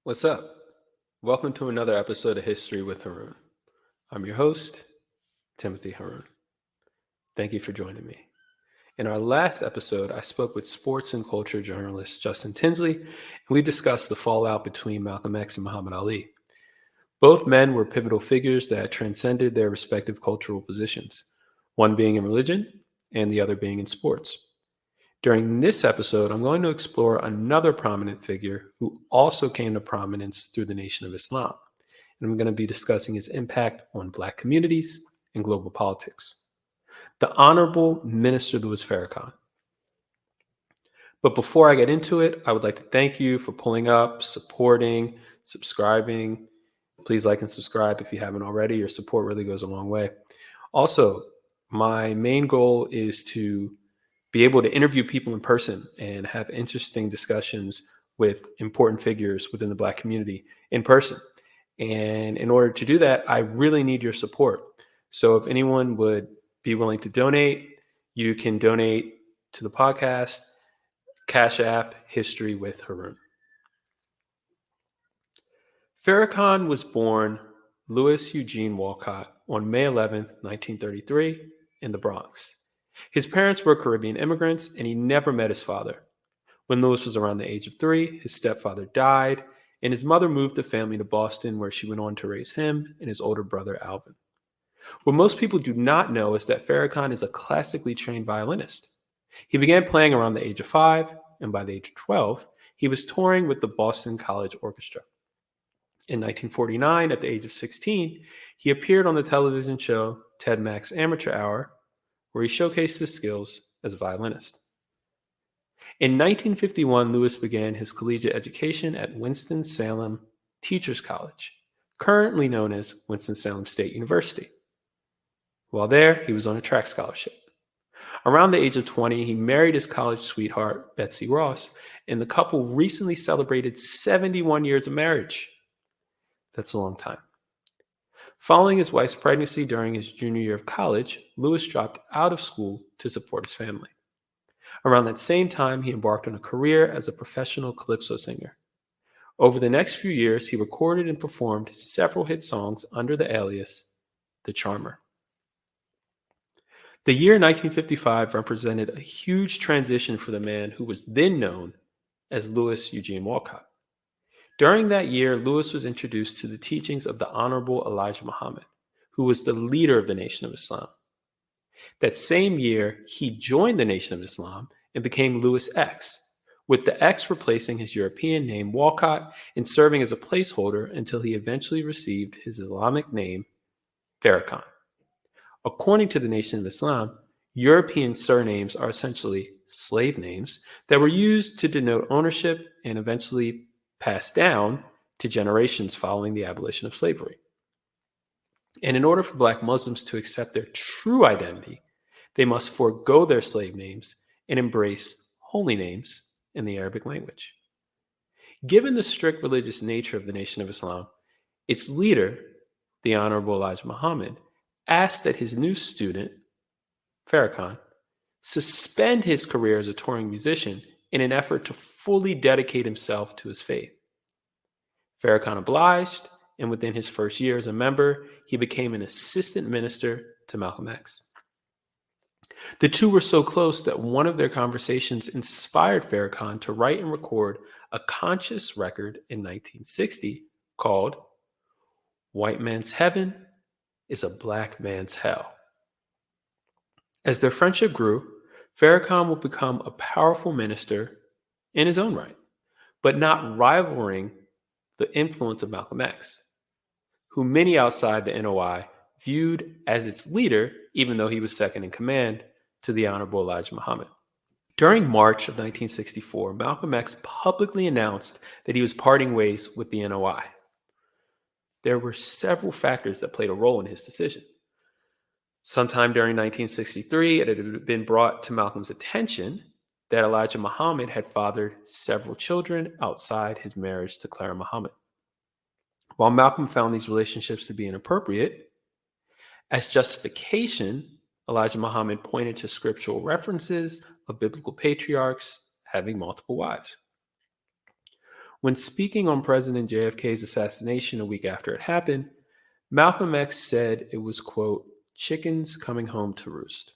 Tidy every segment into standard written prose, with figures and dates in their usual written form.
What's up? Welcome to another episode of History with Harun. I'm your host, Timothy Harun. Thank you for joining me. In our last episode, I spoke with sports and culture journalist Justin Tinsley, and we discussed the fallout between Malcolm X and Muhammad Ali. Both men were pivotal figures that transcended their respective cultural positions, one being in religion and the other being in sports. During this episode, I'm going to explore another prominent figure who also came to prominence through the Nation of Islam. And I'm going to be discussing his impact on Black communities and global politics. The Honorable Minister Louis Farrakhan. But before I get into it, I would like to thank you for pulling up, supporting, subscribing. Please like and subscribe if you haven't already. Your support really goes a long way. Also, my main goal is to be able to interview people in person and have interesting discussions with important figures within the Black community in person. And in order to do that, I really need your support. So if anyone would be willing to donate, you can donate to the podcast, Cash App, History with Harun. Farrakhan was born Louis Eugene Walcott on May 11th, 1933, in the Bronx. His parents were Caribbean immigrants, and he never met his father. When Louis was around the age of 3, his stepfather died, and his mother moved the family to Boston, where she went on to raise him and his older brother, Alvin. What most people do not know is that Farrakhan is a classically trained violinist. He began playing around the age of 5, and by the age of 12, he was touring with the Boston College Orchestra. In 1949, at the age of 16, he appeared on the television show Ted Mack's Amateur Hour, where he showcased his skills as a violinist. In 1951, Louis began his collegiate education at Winston-Salem Teachers College, currently known as Winston-Salem State University. While there, he was on a track scholarship. Around the age of 20, he married his college sweetheart, Betsy Ross, and the couple recently celebrated 71 years of marriage. That's a long time. Following his wife's pregnancy during his junior year of college, Louis dropped out of school to support his family. Around that same time, he embarked on a career as a professional calypso singer. Over the next few years, he recorded and performed several hit songs under the alias The Charmer. The year 1955 represented a huge transition for the man who was then known as Louis Eugene Walcott. During that year, Louis was introduced to the teachings of the Honorable Elijah Muhammad, who was the leader of the Nation of Islam. That same year, he joined the Nation of Islam and became Louis X, with the X replacing his European name Walcott and serving as a placeholder until he eventually received his Islamic name, Farrakhan. According to the Nation of Islam, European surnames are essentially slave names that were used to denote ownership and eventually passed down to generations following the abolition of slavery. And in order for Black Muslims to accept their true identity, they must forego their slave names and embrace holy names in the Arabic language. Given the strict religious nature of the Nation of Islam, its leader, the Honorable Elijah Muhammad, asked that his new student, Farrakhan, suspend his career as a touring musician in an effort to fully dedicate himself to his faith. Farrakhan obliged, and within his first year as a member, he became an assistant minister to Malcolm X. The two were so close that one of their conversations inspired Farrakhan to write and record a conscious record in 1960 called White Man's Heaven is a Black Man's Hell. As their friendship grew, Farrakhan would become a powerful minister in his own right, but not rivaling the influence of Malcolm X, who many outside the NOI viewed as its leader, even though he was second in command to the Honorable Elijah Muhammad. During March of 1964, Malcolm X publicly announced that he was parting ways with the NOI. There were several factors that played a role in his decision. Sometime during 1963, it had been brought to Malcolm's attention that Elijah Muhammad had fathered several children outside his marriage to Clara Muhammad. While Malcolm found these relationships to be inappropriate, as justification, Elijah Muhammad pointed to scriptural references of biblical patriarchs having multiple wives. When speaking on President JFK's assassination a week after it happened, Malcolm X said it was, quote, chickens coming home to roost.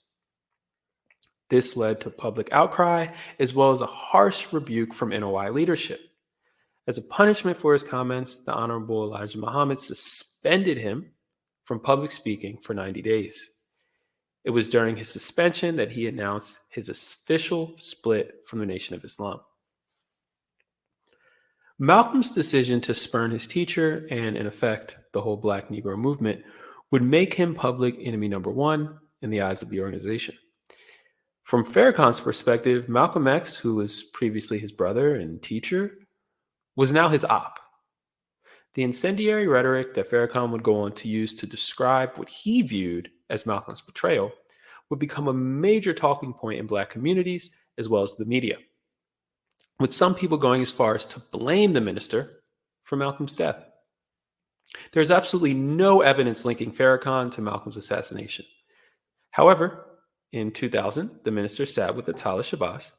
This led to public outcry as well as a harsh rebuke from NOI leadership. As a punishment for his comments, the Honorable Elijah Muhammad suspended him from public speaking for 90 days. It was during his suspension that he announced his official split from the Nation of Islam. Malcolm's decision to spurn his teacher and, in effect, the whole Black Negro movement would make him public enemy number one in the eyes of the organization. From Farrakhan's perspective, Malcolm X, who was previously his brother and teacher, was now his op. The incendiary rhetoric that Farrakhan would go on to use to describe what he viewed as Malcolm's betrayal would become a major talking point in Black communities as well as the media, with some people going as far as to blame the minister for Malcolm's death. There's absolutely no evidence linking Farrakhan to Malcolm's assassination. However, in 2000, the minister sat with Atala Shabazz,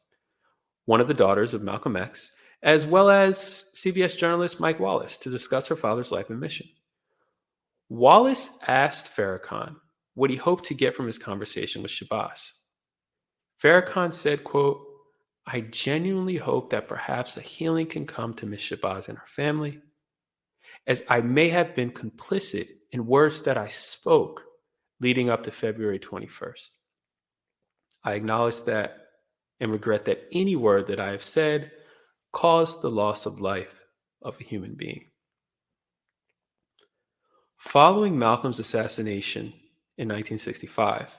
one of the daughters of Malcolm X, as well as CBS journalist Mike Wallace, to discuss her father's life and mission. Wallace asked Farrakhan what he hoped to get from his conversation with Shabazz. Farrakhan said, quote, I genuinely hope that perhaps a healing can come to Miss Shabazz and her family, as I may have been complicit in words that I spoke leading up to February 21st. I acknowledge that and regret that any word that I have said caused the loss of life of a human being. Following Malcolm's assassination in 1965,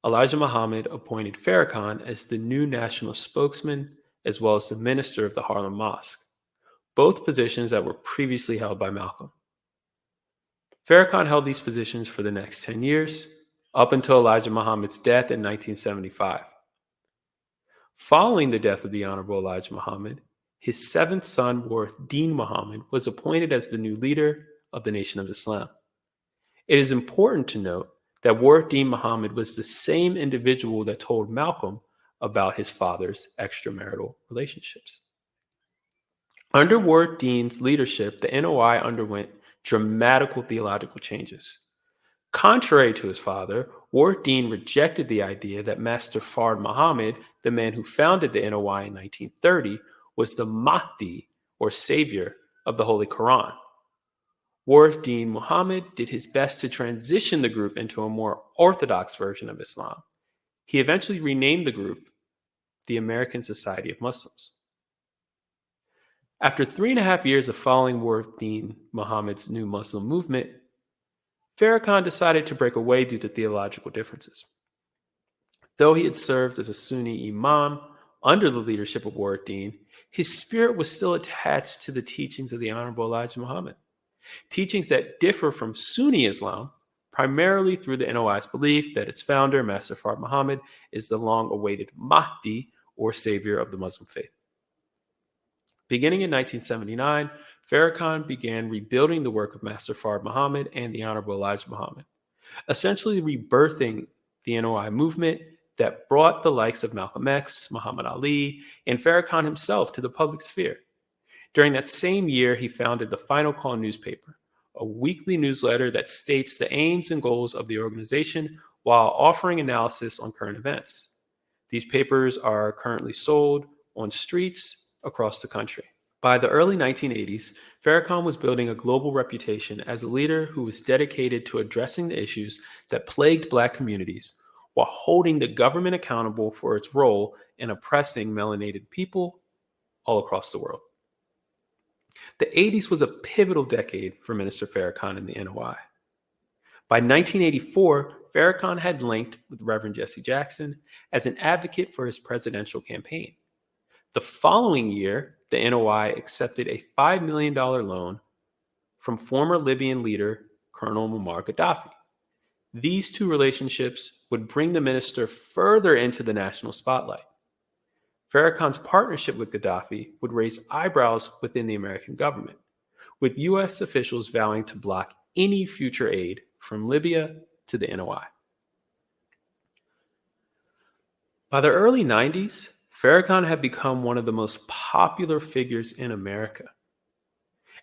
Elijah Muhammad appointed Farrakhan as the new national spokesman as well as the minister of the Harlem Mosque, both positions that were previously held by Malcolm. Farrakhan held these positions for the next 10 years, up until Elijah Muhammad's death in 1975. Following the death of the Honorable Elijah Muhammad, his seventh son, Warith Deen Muhammad, was appointed as the new leader of the Nation of Islam. It is important to note that Warith Deen Muhammad was the same individual that told Malcolm about his father's extramarital relationships. Under Warith Deen's leadership, the NOI underwent dramatical theological changes. Contrary to his father, Warith Deen rejected the idea that Master Fard Muhammad, the man who founded the NOI in 1930, was the Mahdi, or savior of the Holy Quran. Warith Deen Muhammad did his best to transition the group into a more orthodox version of Islam. He eventually renamed the group the American Society of Muslims. After 3.5 years of following Warith Deen Muhammad's new Muslim movement, Farrakhan decided to break away due to theological differences. Though he had served as a Sunni imam under the leadership of Warith Deen, his spirit was still attached to the teachings of the Honorable Elijah Muhammad, teachings that differ from Sunni Islam, primarily through the NOI's belief that its founder, Master Fard Muhammad, is the long-awaited Mahdi, or savior of the Muslim faith. Beginning in 1979, Farrakhan began rebuilding the work of Master Fard Muhammad and the Honorable Elijah Muhammad, essentially rebirthing the NOI movement that brought the likes of Malcolm X, Muhammad Ali, and Farrakhan himself to the public sphere. During that same year, he founded the Final Call newspaper, a weekly newsletter that states the aims and goals of the organization while offering analysis on current events. These papers are currently sold on streets across the country. By the early 1980s, Farrakhan was building a global reputation as a leader who was dedicated to addressing the issues that plagued Black communities while holding the government accountable for its role in oppressing melanated people all across the world. The 80s was a pivotal decade for Minister Farrakhan and the NOI. By 1984, Farrakhan had linked with Reverend Jesse Jackson as an advocate for his presidential campaign. The following year, the NOI accepted a $5 million loan from former Libyan leader Colonel Muammar Gaddafi. These two relationships would bring the minister further into the national spotlight. Farrakhan's partnership with Gaddafi would raise eyebrows within the American government, with U.S. officials vowing to block any future aid from Libya to the NOI. By the early 90s, Farrakhan had become one of the most popular figures in America.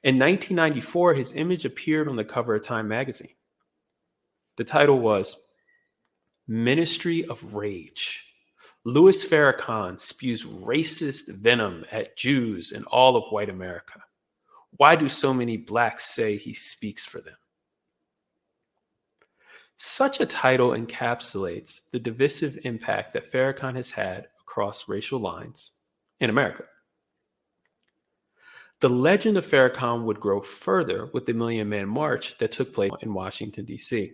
In 1994, his image appeared on the cover of Time magazine. The title was Ministry of Rage. Louis Farrakhan spews racist venom at Jews and all of white America. Why do so many blacks say he speaks for them? Such a title encapsulates the divisive impact that Farrakhan has had across racial lines in America. The legend of Farrakhan would grow further with the Million Man March that took place in Washington, D.C.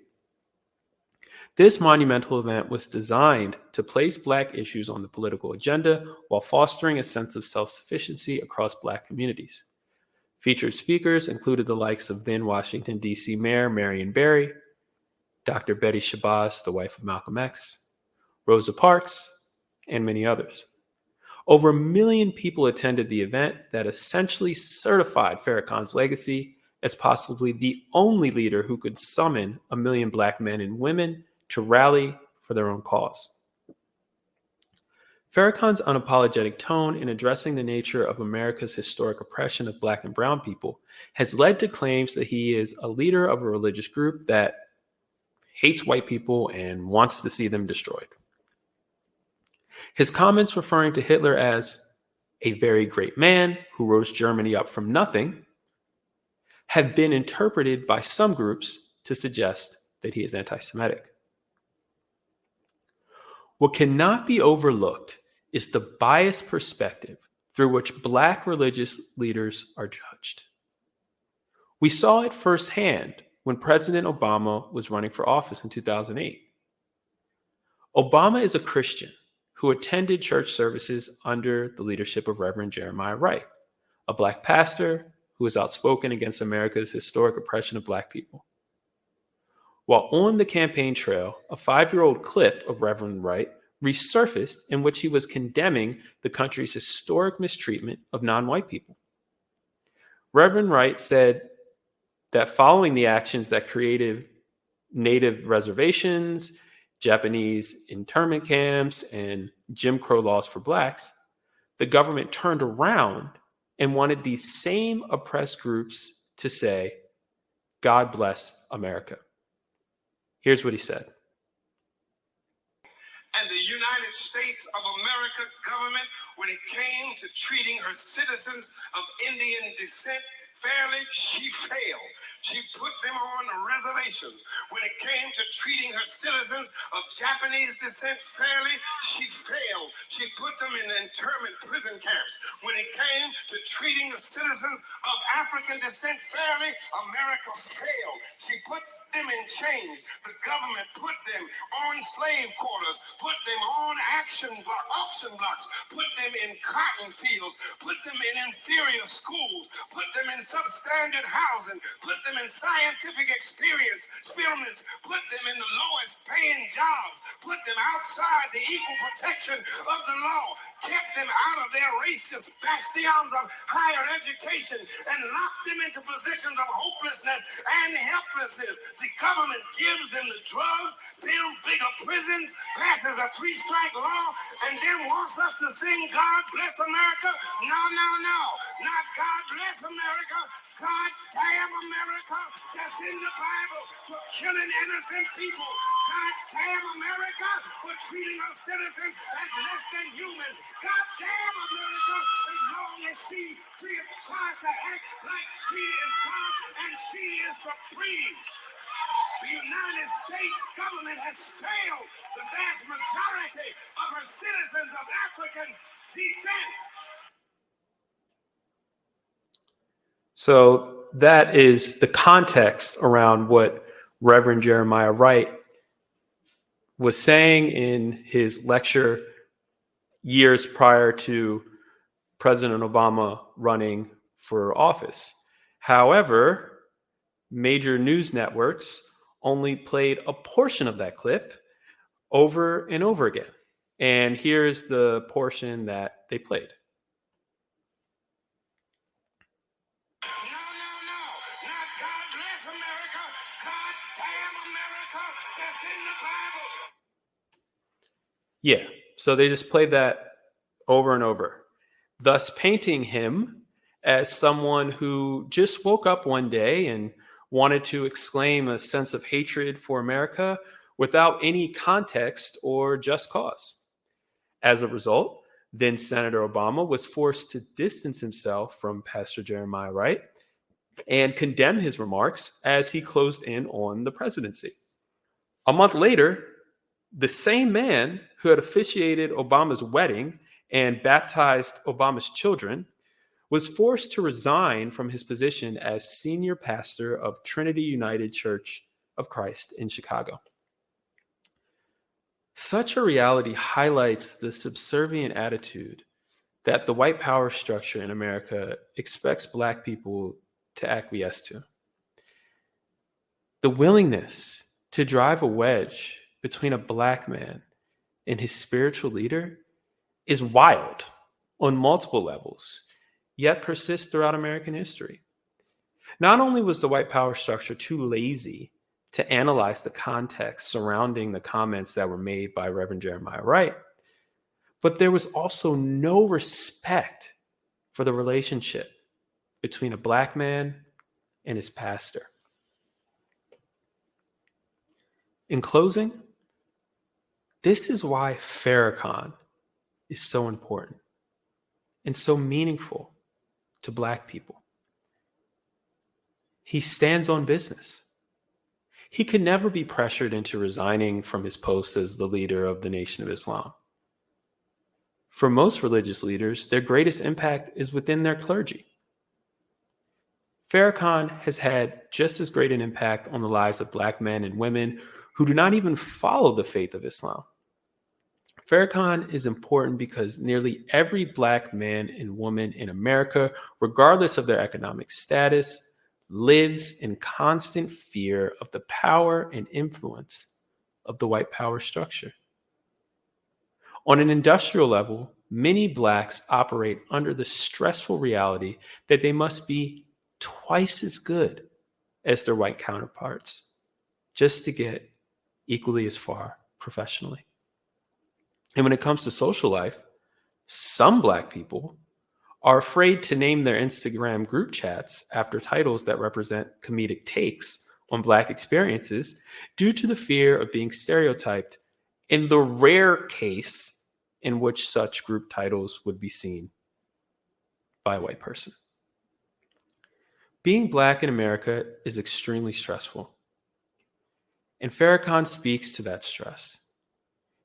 This monumental event was designed to place Black issues on the political agenda while fostering a sense of self-sufficiency across Black communities. Featured speakers included the likes of then Washington, D.C. Mayor Marion Barry, Dr. Betty Shabazz, the wife of Malcolm X, Rosa Parks, and many others. Over 1 million people attended the event that essentially certified Farrakhan's legacy as possibly the only leader who could summon 1 million Black men and women to rally for their own cause. Farrakhan's unapologetic tone in addressing the nature of America's historic oppression of Black and brown people has led to claims that he is a leader of a religious group that hates white people and wants to see them destroyed. His comments referring to Hitler as a very great man who rose Germany up from nothing have been interpreted by some groups to suggest that he is anti-Semitic. What cannot be overlooked is the biased perspective through which Black religious leaders are judged. We saw it firsthand when President Obama was running for office in 2008. Obama is a Christian who attended church services under the leadership of Reverend Jeremiah Wright, a Black pastor who was outspoken against America's historic oppression of Black people. While on the campaign trail, a 5-year-old clip of Reverend Wright resurfaced in which he was condemning the country's historic mistreatment of non-white people. Reverend Wright said that following the actions that created Native reservations, Japanese internment camps, and Jim Crow laws for Blacks, the government turned around and wanted these same oppressed groups to say, "God bless America." Here's what he said. And the United States of America government, when it came to treating her citizens of Indian descent fairly, she failed. She put them on reservations. When it came to treating her citizens of Japanese descent fairly, she failed. She put them in internment prison camps. When it came to treating the citizens of African descent fairly, America failed. She put them in chains. The government put them on slave quarters, put them on auction blocks, put them in cotton fields, put them in inferior schools, put them in substandard housing, put them in scientific experiments, put them in the lowest paying jobs, put them outside the equal protection of the law, kept them out of their racist bastions of higher education, and locked them into positions of hopelessness and helplessness. The government gives them the drugs, builds bigger prisons, passes a 3-strike law, and then wants us to sing God Bless America? No. Not God Bless America. God damn America, that's in the Bible, for killing innocent people. God damn America, for treating our citizens as less than human. God damn America, as long as she tries to act like she is God and she is supreme. The United States government has failed the vast majority of her citizens of African descent. So that is the context around what Reverend Jeremiah Wright was saying in his lecture years prior to President Obama running for office. However, major news networks only played a portion of that clip over and over again. And here's the portion that they played. Not God Bless America. God damn America, that's in the Bible. Yeah, so they just played that over and over, thus painting him as someone who just woke up one day and wanted to exclaim a sense of hatred for America without any context or just cause. As a result, then Senator Obama was forced to distance himself from Pastor Jeremiah Wright and condemn his remarks as he closed in on the presidency. A month later, the same man who had officiated Obama's wedding and baptized Obama's children was forced to resign from his position as senior pastor of Trinity United Church of Christ in Chicago. Such a reality highlights the subservient attitude that the white power structure in America expects Black people to acquiesce to. The willingness to drive a wedge between a Black man and his spiritual leader is wild on multiple levels, yet persists throughout American history. Not only was the white power structure too lazy to analyze the context surrounding the comments that were made by Reverend Jeremiah Wright, but there was also no respect for the relationship between a Black man and his pastor. In closing, this is why Farrakhan is so important and so meaningful to Black people. He stands on business. He could never be pressured into resigning from his post as the leader of the Nation of Islam. For most religious leaders, their greatest impact is within their clergy. Farrakhan has had just as great an impact on the lives of Black men and women who do not even follow the faith of Islam. Farrakhan is important because nearly every Black man and woman in America, regardless of their economic status, lives in constant fear of the power and influence of the white power structure. On an industrial level, many Blacks operate under the stressful reality that they must be twice as good as their white counterparts just to get equally as far professionally. And when it comes to social life, some Black people are afraid to name their Instagram group chats after titles that represent comedic takes on Black experiences due to the fear of being stereotyped in the rare case in which such group titles would be seen by a white person. Being Black in America is extremely stressful, and Farrakhan speaks to that stress.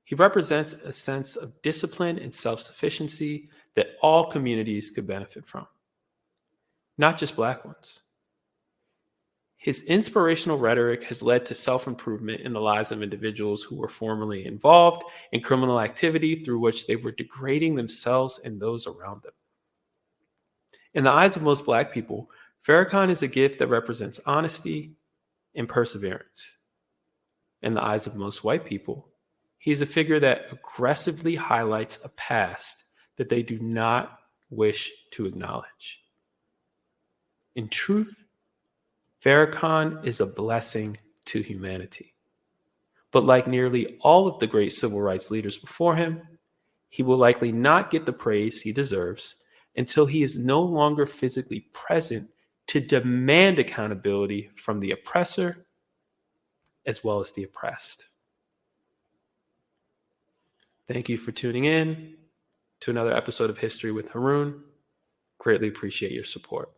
He represents a sense of discipline and self-sufficiency that all communities could benefit from, not just Black ones. His inspirational rhetoric has led to self-improvement in the lives of individuals who were formerly involved in criminal activity through which they were degrading themselves and those around them. In the eyes of most Black people, Farrakhan is a gift that represents honesty and perseverance. In the eyes of most white people, he's a figure that aggressively highlights a past that they do not wish to acknowledge. In truth, Farrakhan is a blessing to humanity. But like nearly all of the great civil rights leaders before him, he will likely not get the praise he deserves until he is no longer physically present to demand accountability from the oppressor as well as the oppressed. Thank you for tuning in to another episode of History with Harun. Greatly appreciate your support.